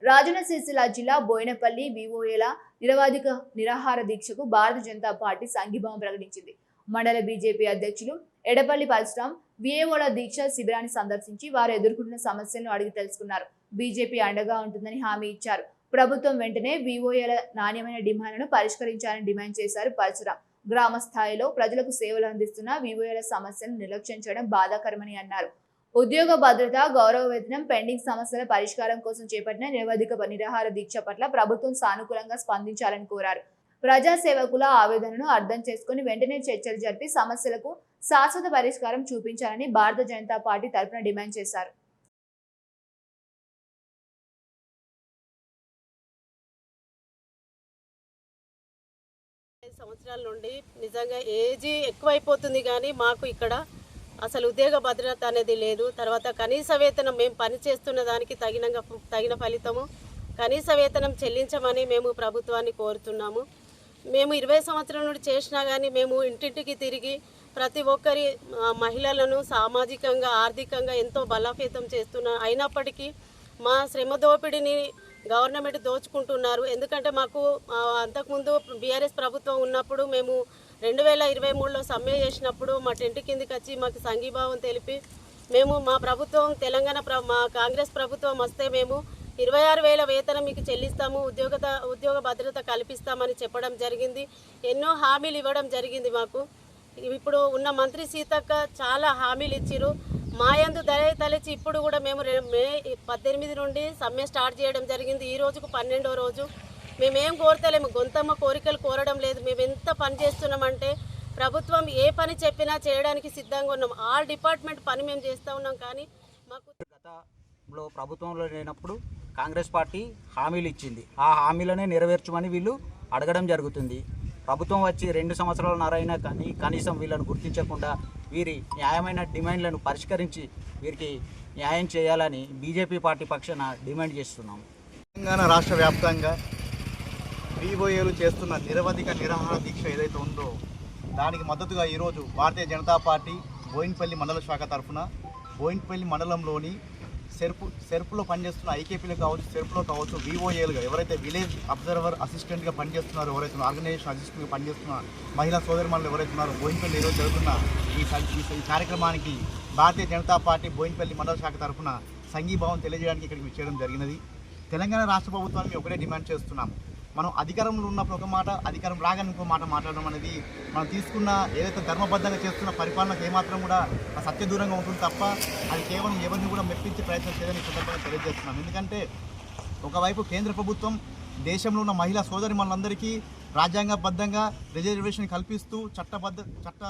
రాజన్న సిరిసిల్ల జిల్లా బోయినపల్లి వివోఏల నిరవధిక నిరాహార దీక్షకు భారతీయ జనతా పార్టీ సంఘీభావం ప్రకటించింది. మండల బీజేపీ అధ్యక్షులు ఎడపల్లి పరశురాం విఏఓల దీక్ష శిబిరాన్ని సందర్శించి వారు ఎదుర్కొంటున్న సమస్యలను అడిగి తెలుసుకున్నారు. బీజేపీ అండగా ఉంటుందని హామీ ఇచ్చారు. ప్రభుత్వం వెంటనే వివోఏల నాణ్యమైన డిమాండ్లను పరిష్కరించాలని డిమాండ్ చేశారు పరశురాం. గ్రామ స్థాయిలో ప్రజలకు సేవలు అందిస్తున్న వివోఏల సమస్యను నిర్లక్ష్యం చేయడం బాధాకరమని అన్నారు. ఉద్యోగ భద్రత, గౌరవ వేతనం, పెండింగ్ సమస్యల పరిష్కారం కోసం చేపట్టిన నిరవధిక నిరాహార దీక్ష పట్ల ప్రభుత్వం సానుకూలంగా స్పందించాలని కోరారు. ప్రజా సేవకుల ఆవేదనను అర్థం చేసుకుని వెంటనే చర్చలు జరిపి సమస్యలకు శాశ్వత పరిష్కారం చూపించాలని భారతీయ జనతా పార్టీ తరఫున డిమాండ్ చేశారు. సంవత్సరాల నుండి నిజంగా ఏజీ ఎక్కువైపోతుంది కానీ మాకు ఇక్కడ అసలు ఉద్యోగ భద్రత అనేది లేదు. తర్వాత కనీస వేతనం మేము పనిచేస్తున్న దానికి తగిన ఫలితము కనీస వేతనం చెల్లించమని మేము ప్రభుత్వాన్ని కోరుతున్నాము. మేము 20 సంవత్సరాల నుండి చేసినా కానీ మేము ఇంటింటికి తిరిగి ప్రతి ఒక్కరి మహిళలను సామాజికంగా ఆర్థికంగా ఎంతో బలోపేతం అయినప్పటికీ మా శ్రమ దోపిడిని గవర్నమెంట్ దోచుకుంటున్నారు. ఎందుకంటే మాకు అంతకుముందు బీఆర్ఎస్ ప్రభుత్వం ఉన్నప్పుడు మేము 2023లో సమ్మె చేసినప్పుడు మా టెంట్ కిందికి వచ్చి మాకు సంఘీభావం తెలిపి మేము మా ప్రభుత్వం మా కాంగ్రెస్ ప్రభుత్వం వస్తే మేము 26,000 వేతనం మీకు చెల్లిస్తాము, ఉద్యోగ భద్రత కల్పిస్తామని చెప్పడం జరిగింది. ఎన్నో హామీలు ఇవ్వడం జరిగింది. మాకు ఇప్పుడు ఉన్న మంత్రి సీతక్క చాలా హామీలు ఇచ్చిరు. మాయందు తలచి ఇప్పుడు కూడా మేము మే 18 నుండి సమ్మె స్టార్ట్ చేయడం జరిగింది. ఈ రోజుకు 12వ రోజు. మేమేం కోరతలేము, గొంతమ్మ కోరికలు కోరడం లేదు. మేము ఎంత పని చేస్తున్నామంటే ప్రభుత్వం ఏ పని చెప్పినా చేయడానికి సిద్ధంగా ఉన్నాం. ఆల్ డిపార్ట్మెంట్ పని మేము చేస్తూ ఉన్నాం. కానీ మాకు గతంలో ప్రభుత్వంలో లేనప్పుడు కాంగ్రెస్ పార్టీ హామీలు ఇచ్చింది. ఆ హామీలనే నెరవేర్చమని వీళ్ళు అడగడం జరుగుతుంది. ప్రభుత్వం వచ్చి 2 సంవత్సరాలన్నరైనా కానీ కనీసం వీళ్ళను గుర్తించకుండా వీరి న్యాయమైన డిమాండ్లను పరిష్కరించి వీరికి న్యాయం చేయాలని బీజేపీ పార్టీ పక్షాన డిమాండ్ చేస్తున్నాము. తెలంగాణ రాష్ట్ర వ్యాప్తంగా వివోఏలు చేస్తున్న నిరవధిక నిరాహార దీక్ష ఏదైతే ఉందో దానికి మద్దతుగా ఈరోజు భారతీయ జనతా పార్టీ బోయినపల్లి మండల శాఖ తరఫున బోయినపల్లి మండలంలోని సెర్పులో పనిచేస్తున్న ఐకేపీలో కావచ్చు, సెర్పులో కావచ్చు, వివోఏలుగా ఎవరైతే విలేజ్ అబ్జర్వర్ అసిస్టెంట్గా పనిచేస్తున్నారో, ఎవరైతే ఆర్గనైజేషన్ అసిస్టెంట్గా పనిచేస్తున్న మహిళా సోదరిమణులు ఎవరైతే ఉన్నారో బోయినపల్లి ఈరోజు జరుగుతున్న ఈ కార్యక్రమానికి భారతీయ జనతా పార్టీ బోయినపల్లి మండల శాఖ తరఫున సంఘీభావం తెలియజేయడానికి ఇక్కడికి చేయడం జరిగినది. తెలంగాణ రాష్ట్ర ప్రభుత్వాన్ని ఒకటే డిమాండ్ చేస్తున్నాము. మనం అధికారంలో ఉన్నప్పుడు ఒక మాట, అధికారం రాగానే ఇంకో మాట మాట్లాడడం అనేది మనం తీసుకున్న ఏదైతే ధర్మబద్ధంగా చేస్తున్న పరిపాలనకు ఏమాత్రం కూడా సత్యదూరంగా ఉంటుంది తప్ప అది కేవలం ఎవరిని కూడా మెప్పించే ప్రయత్నం చేయదని సందర్భంగా తెలియజేస్తున్నాం. ఎందుకంటే ఒకవైపు కేంద్ర ప్రభుత్వం దేశంలో ఉన్న మహిళా సోదరిమణులందరికీ రాజ్యాంగబద్ధంగా రిజర్వేషన్ కల్పిస్తూ చట్ట